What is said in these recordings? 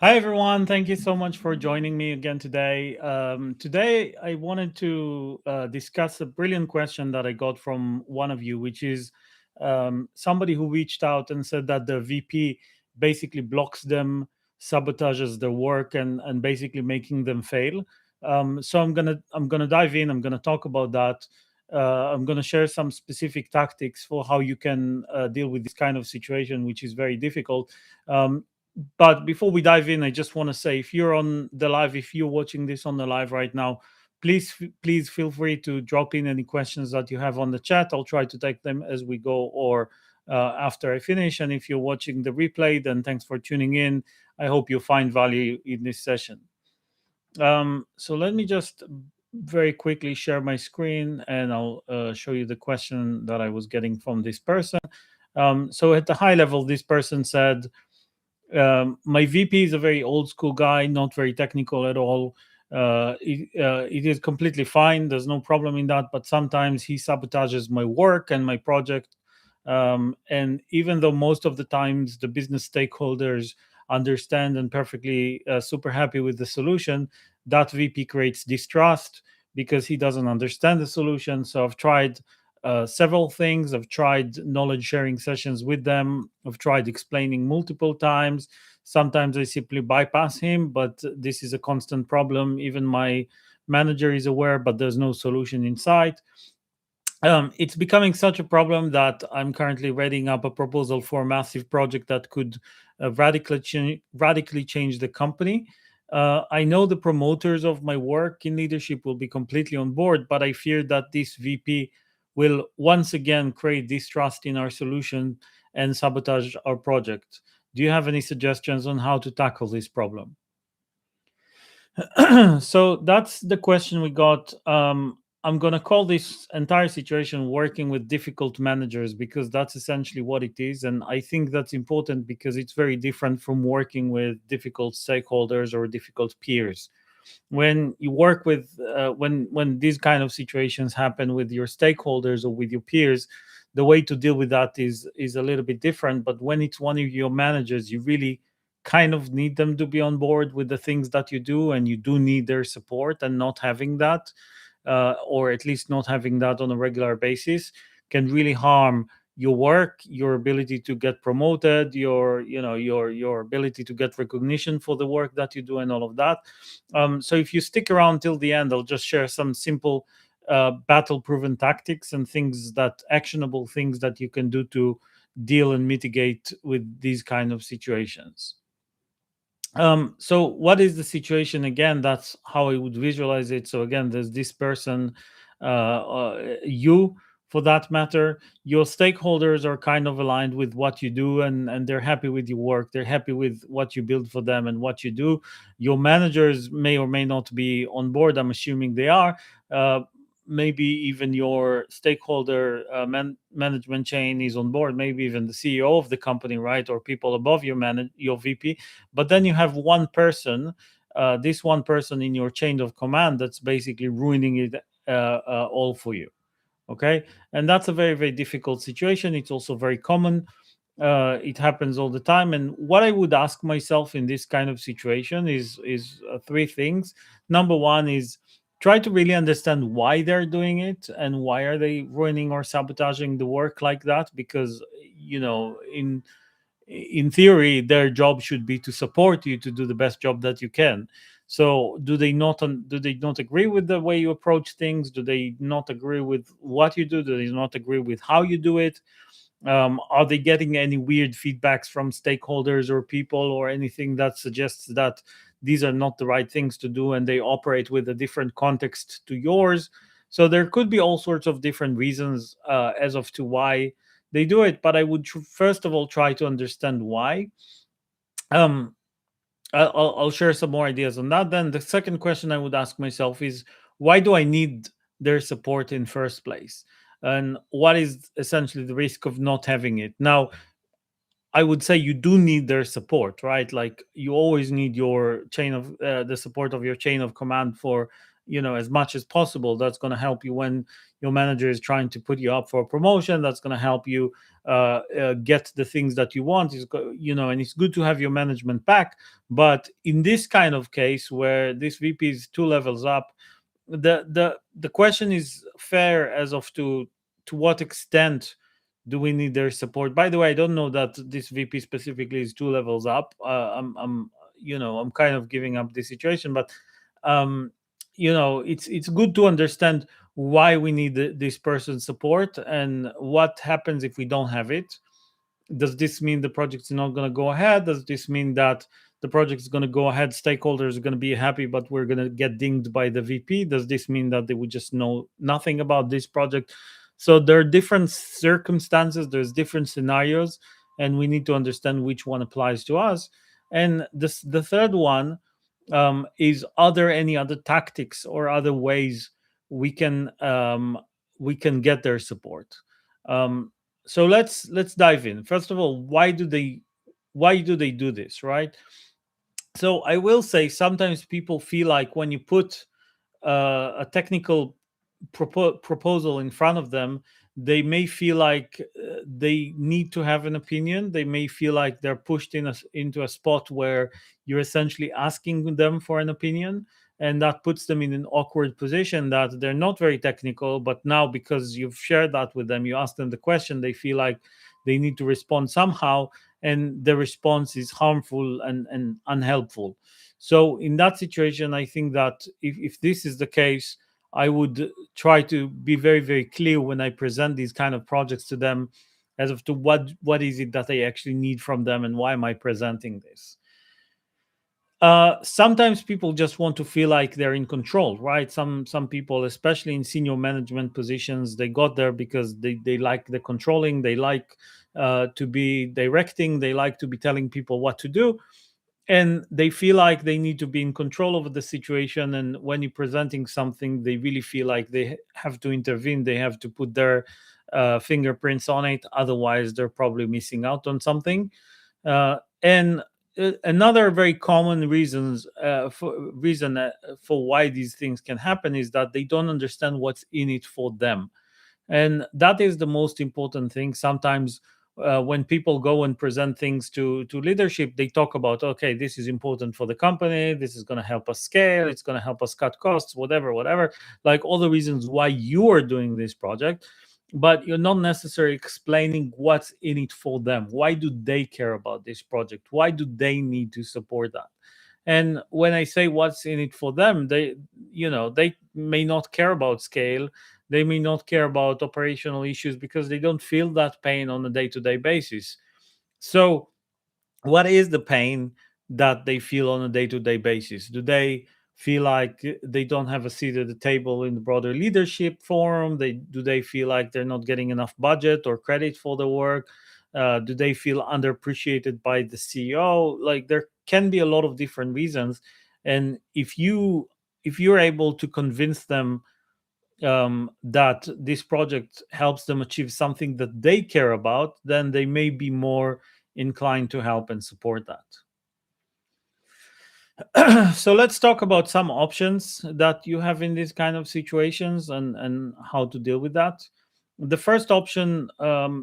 Hi, everyone. Thank you so much for joining me again today. Today, I wanted to discuss a brilliant question that I got from one of you, which is somebody who reached out and said that the VP basically blocks them, sabotages their work, and basically making them fail. So I'm gonna dive in. I'm gonna talk about that. I'm gonna share some specific tactics for how you can deal with this kind of situation, which is very difficult. Um, but before we dive in, I just want to say, if you're on the live, if you're watching this on the live right now, please feel free to drop in any questions that you have on the chat. I'll try to take them as we go, or after I finish. And if you're watching the replay, then thanks for tuning in. I hope you find value in this session. So let me just very quickly share my screen, and I'll show you the question that I was getting from this person. So at the high level, this person said, my VP is a very old school guy, not very technical at all. It is completely fine. There's no problem in that. But sometimes he sabotages my work and my project. And even though most of the times the business stakeholders understand and perfectly super happy with the solution, that VP creates distrust because he doesn't understand the solution. So I've tried several things. I've tried knowledge sharing sessions with them. I've tried explaining multiple times. Sometimes I simply bypass him, but this is a constant problem. Even my manager is aware, but there's no solution in sight. It's becoming such a problem that I'm currently writing up a proposal for a massive project that could radically change the company. I know the promoters of my work in leadership will be completely on board, but I fear that this VP will once again create distrust in our solution and sabotage our project. Do you have any suggestions on how to tackle this problem? So that's the question we got. I'm going to call this entire situation working with difficult managers, because that's essentially what it is. And I think that's important because it's very different from working with difficult stakeholders or difficult peers. When you work with, when these kind of situations happen with your stakeholders or with your peers, the way to deal with that is a little bit different. But when it's one of your managers, you really kind of need them to be on board with the things that you do, and you do need their support. And not having that, or at least not having that on a regular basis, can really harm your work, your ability to get promoted, your ability to get recognition for the work that you do, and all of that. So if you stick around till the end, I'll just share some simple battle proven tactics and actionable things that you can do to deal and mitigate with these kind of situations. So what is the situation again? That's how I would visualize it. So again, there's this person, you, for that matter, your stakeholders are kind of aligned with what you do, and they're happy with your work. They're happy with what you build for them and what you do. Your managers may or may not be on board. I'm assuming they are. Maybe even your stakeholder management chain is on board. Maybe even the CEO of the company, right, or people above your VP. But then you have one person, this one person in your chain of command, that's basically ruining it all for you. Okay, and that's a very, very difficult situation. It's also very common. It happens all the time. And what I would ask myself in this kind of situation is three things. Number one is, try to really understand why they're doing it and why are they ruining or sabotaging the work like that. Because in theory, their job should be to support you to do the best job that you can. So do they not agree with the way you approach things? Do they not agree with what you do? Do they not agree with how you do it? Are they getting any weird feedbacks from stakeholders or people, or anything that suggests that these are not the right things to do, and they operate with a different context to yours? So there could be all sorts of different reasons as of to why they do it. But I would first of all try to understand why. um I'll share some more ideas on that. Then the second question I would ask myself is, why do I need their support in first place, and what is essentially the risk of not having it? Now, I would say you do need their support, right? Like, you always need your chain of the support of your chain of command for as much as possible. That's going to help you when your manager is trying to put you up for a promotion. That's going to help you get the things that you want. And it's good to have your management back. But in this kind of case where this VP is 2 levels up, the question is fair as of to what extent do we need their support. By the way, I don't know that this VP specifically is 2 levels up. I'm kind of giving up this situation, but it's good to understand why we need this person's support and what happens if we don't have it. Does this mean the project is not going to go ahead? Does this mean that the project is going to go ahead, stakeholders are going to be happy, but we're going to get dinged by the VP? Does this mean that they would just know nothing about this project? So there are different circumstances, there's different scenarios, and we need to understand which one applies to us. And the third one is, are there any other tactics or other ways we can get their support? So let's dive in. First of all, why do they do this, right? So I will say sometimes people feel like when you put a technical proposal in front of them, they may feel like they need to have an opinion. They may feel like they're pushed into a spot where you're essentially asking them for an opinion, and that puts them in an awkward position that they're not very technical, but now because you've shared that with them, you ask them the question, they feel like they need to respond somehow, and the response is harmful and unhelpful. So in that situation, I think that if this is the case, I would try to be very, very clear when I present these kind of projects to them as of to what is it that they actually need from them and why am I presenting this. Sometimes people just want to feel like they're in control, right? Some people, especially in senior management positions, they got there because they like the controlling, they like to be directing, they like to be telling people what to do, and they feel like they need to be in control of the situation. And when you're presenting something, they really feel like they have to intervene, they have to put their fingerprints on it, otherwise they're probably missing out on something. And another very common reason for why these things can happen is that they don't understand what's in it for them, and that is the most important thing. Sometimes when people go and present things to leadership, they talk about, okay, this is important for the company, this is going to help us scale, it's going to help us cut costs, whatever, like all the reasons why you are doing this project, but you're not necessarily explaining what's in it for them. Why do they care about this project? Why do they need to support that? And when I say what's in it for them, they may not care about scale, they may not care about operational issues because they don't feel that pain on a day-to-day basis. So what is the pain that they feel on a day-to-day basis? Do they feel like they don't have a seat at the table in the broader leadership forum? Do they feel like they're not getting enough budget or credit for the work? Do they feel underappreciated by the CEO? Like, there can be a lot of different reasons, and if you're able to convince them that this project helps them achieve something that they care about, then they may be more inclined to help and support that. So let's talk about some options that you have in these kind of situations and how to deal with that. The first option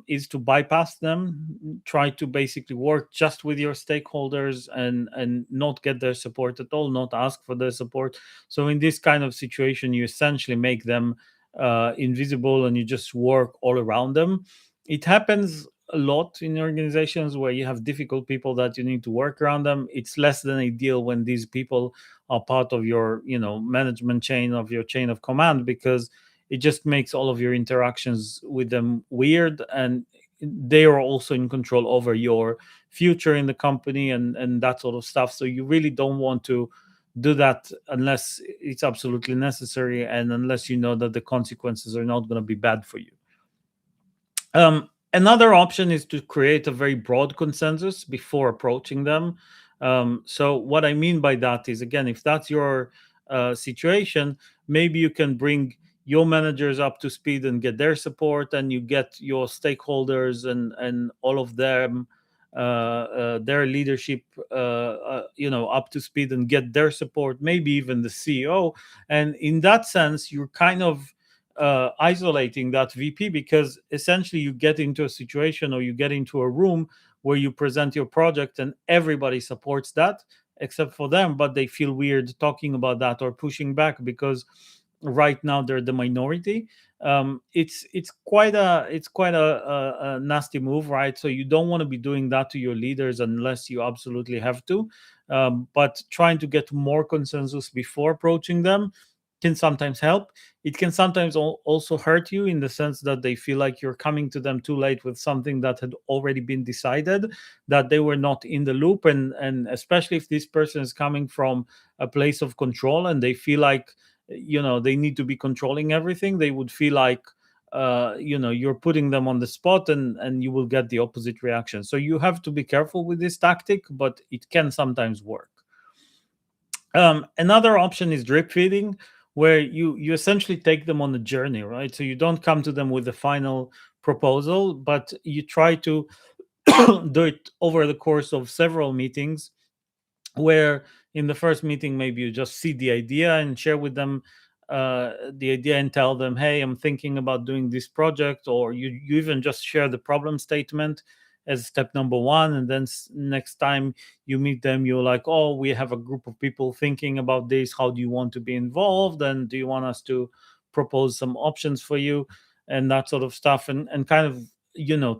is to bypass them, try to basically work just with your stakeholders and not get their support at all, not ask for their support. So in this kind of situation, you essentially make them invisible and you just work all around them. It happens a lot in organizations where you have difficult people that you need to work around them. It's less than ideal when these people are part of your management chain, of your chain of command, because it just makes all of your interactions with them weird, and they are also in control over your future in the company and that sort of stuff. So you really don't want to do that unless it's absolutely necessary and unless you know that the consequences are not going to be bad for you. Another option is to create a very broad consensus before approaching them. So what I mean by that is, again, if that's your situation, maybe you can bring your managers up to speed and get their support, and you get your stakeholders and all of them their leadership up to speed and get their support, maybe even the CEO. And in that sense, you're kind of isolating that VP, because essentially you get into a situation, or you get into a room where you present your project and everybody supports that except for them, but they feel weird talking about that or pushing back because right now they're the minority. It's quite a nasty move, right? So you don't want to be doing that to your leaders unless you absolutely have to. But trying to get more consensus before approaching them can sometimes help. It can sometimes also hurt you, in the sense that they feel like you're coming to them too late with something that had already been decided, that they were not in the loop. And especially if this person is coming from a place of control and they feel like they need to be controlling everything, they would feel like you're putting them on the spot, and you will get the opposite reaction. So you have to be careful with this tactic, but it can sometimes work. Another option is drip feeding, where you essentially take them on a journey, right? So you don't come to them with the final proposal, but you try to do it over the course of several meetings, where in the first meeting maybe you just see the idea and share with them the idea and tell them, hey, I'm thinking about doing this project, or you even just share the problem statement as step number one. And then next time you meet them, you're like, oh, we have a group of people thinking about this, how do you want to be involved, and do you want us to propose some options for you, and that sort of stuff, and kind of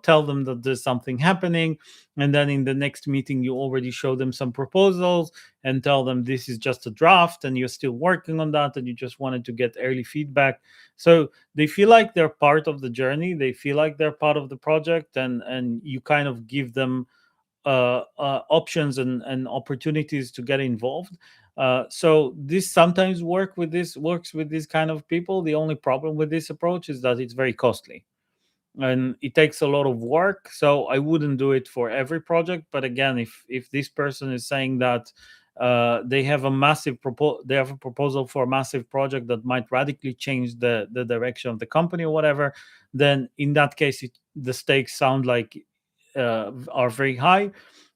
tell them that there's something happening. And then in the next meeting you already show them some proposals and tell them this is just a draft and you're still working on that, and you just wanted to get early feedback. So they feel like they're part of the journey, they feel like they're part of the project, and you kind of give them options and opportunities to get involved. So this sometimes works with this kind of people. The only problem with this approach is that it's very costly and it takes a lot of work. So I wouldn't do it for every project. But again, if this person is saying that they have they have a proposal for a massive project that might radically change the direction of the company or whatever, then in that case the stakes sound like are very high.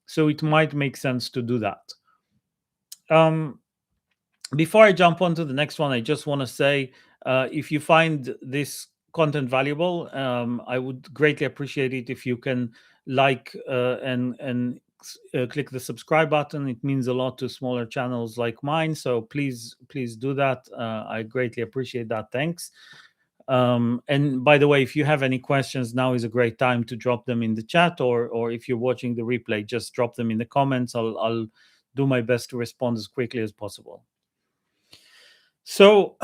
So it might make sense to do that. Before I jump on to the next one, I just want to say, if you find this content valuable, I would greatly appreciate it if you can like and click the subscribe button. It means a lot to smaller channels like mine. So please do that. I greatly appreciate that. Thanks. And by the way, if you have any questions, now is a great time to drop them in the chat, or if you're watching the replay, just drop them in the comments. I'll do my best to respond as quickly as possible. So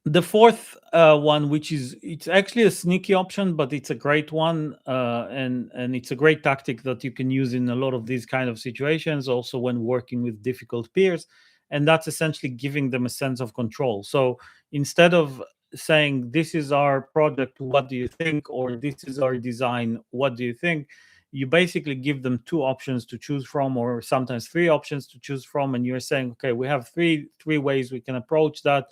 the fourth one, which it's actually a sneaky option, but it's a great one, and it's a great tactic that you can use in a lot of these kind of situations, also when working with difficult peers, and that's essentially giving them a sense of control. So instead of saying, this is our project, what do you think, or this is our design, what do you think, you basically give them two options to choose from, or sometimes three options to choose from, and you're saying, okay, we have three ways we can approach that,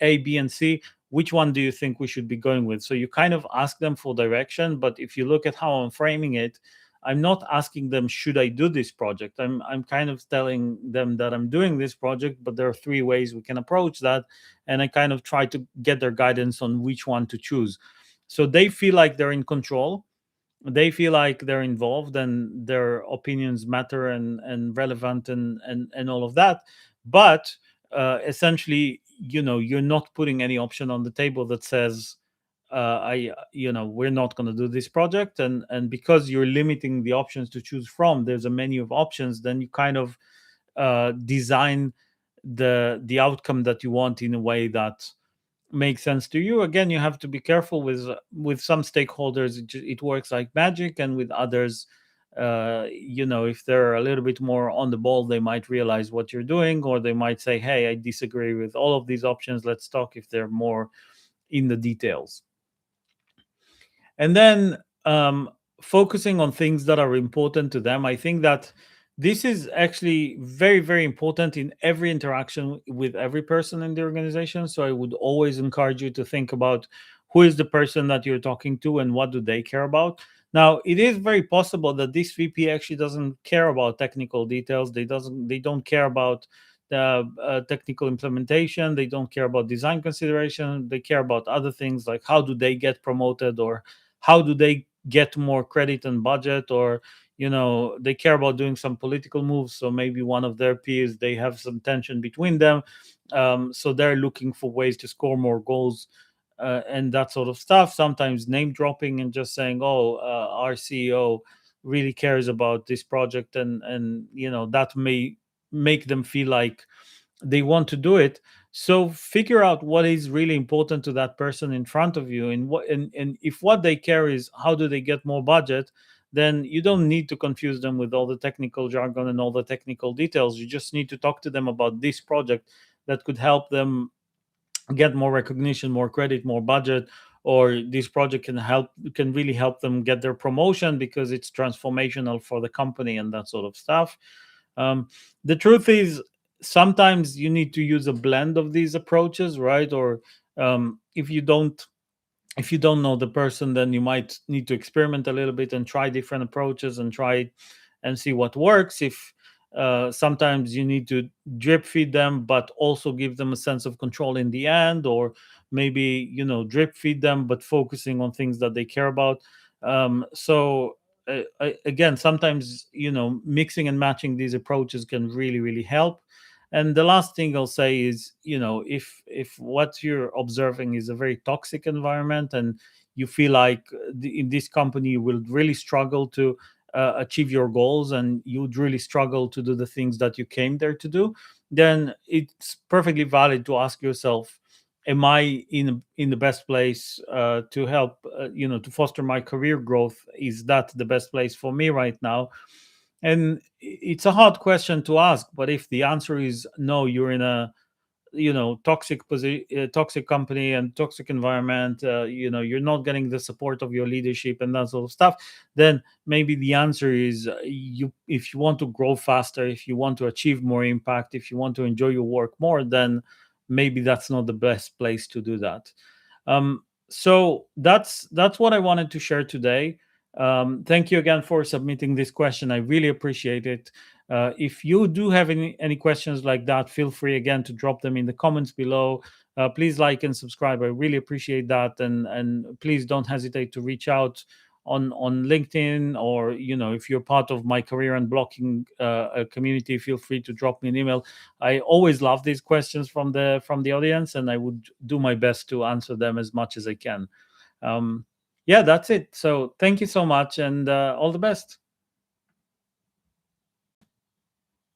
A, B, and C. Which one do you think we should be going with? So you kind of ask them for direction. But if you look at how I'm framing it, I'm not asking them, should I do this project? I'm kind of telling them that I'm doing this project, but there are three ways we can approach that, and I kind of try to get their guidance on which one to choose. So they feel like they're in control, they feel like they're involved, and their opinions matter and relevant, and all of that. But essentially, you're not putting any option on the table that says, we're not going to do this project. And because you're limiting the options to choose from, there's a menu of options, then you kind of design the outcome that you want in a way that makes sense to you. Again, you have to be careful with some stakeholders. It works like magic, and with others, if they're a little bit more on the ball, they might realize what you're doing, or they might say, hey, I disagree with all of these options, let's talk, if they're more in the details. And then focusing on things that are important to them. I think that this is actually very, very important in every interaction with every person in the organization. So I would always encourage you to think about, who is the person that you're talking to and what do they care about. Now, it is very possible that this VP actually doesn't care about technical details. They don't care about the technical implementation. They don't care about design consideration. They care about other things like how do they get promoted, or how do they get more credit and budget, or they care about doing some political moves. So maybe one of their peers, they have some tension between them, so they're looking for ways to score more goals, and that sort of stuff. Sometimes name dropping and just saying, "Oh, our CEO really cares about this project," and that may make them feel like they want to do it. So figure out what is really important to that person in front of you, and if what they care is how do they get more budget, then you don't need to confuse them with all the technical jargon and all the technical details. You just need to talk to them about this project that could help them get more recognition, more credit, more budget, or this project can really help them get their promotion because it's transformational for the company and that sort of stuff. um, the truth is, sometimes you need to use a blend of these approaches, right? Or if you don't know the person, then you might need to experiment a little bit and try different approaches and try and see what works. If sometimes you need to drip feed them but also give them a sense of control in the end, or maybe drip feed them but focusing on things that they care about. Again, sometimes mixing and matching these approaches can really really help. And the last thing I'll say is, if what you're observing is a very toxic environment, and you feel like in this company you will really struggle to achieve your goals, and you would really struggle to do the things that you came there to do, then it's perfectly valid to ask yourself, am I in the best place to help, to foster my career growth? Is that the best place for me right now? And it's a hard question to ask, but if the answer is no, you're in a toxic company and toxic environment, you're not getting the support of your leadership and that sort of stuff, then maybe the answer is, you if you want to grow faster, if you want to achieve more impact, if you want to enjoy your work more, then maybe that's not the best place to do that. So that's what I wanted to share today. Thank you again for submitting this question. I really appreciate it. If you do have any questions like that, feel free again to drop them in the comments below. Please like and subscribe. I really appreciate that, and please don't hesitate to reach out on LinkedIn, or if you're part of my career and blocking community, feel free to drop me an email. I always love these questions from the audience, and I would do my best to answer them as much as I can. Yeah, that's it. So thank you so much, and all the best.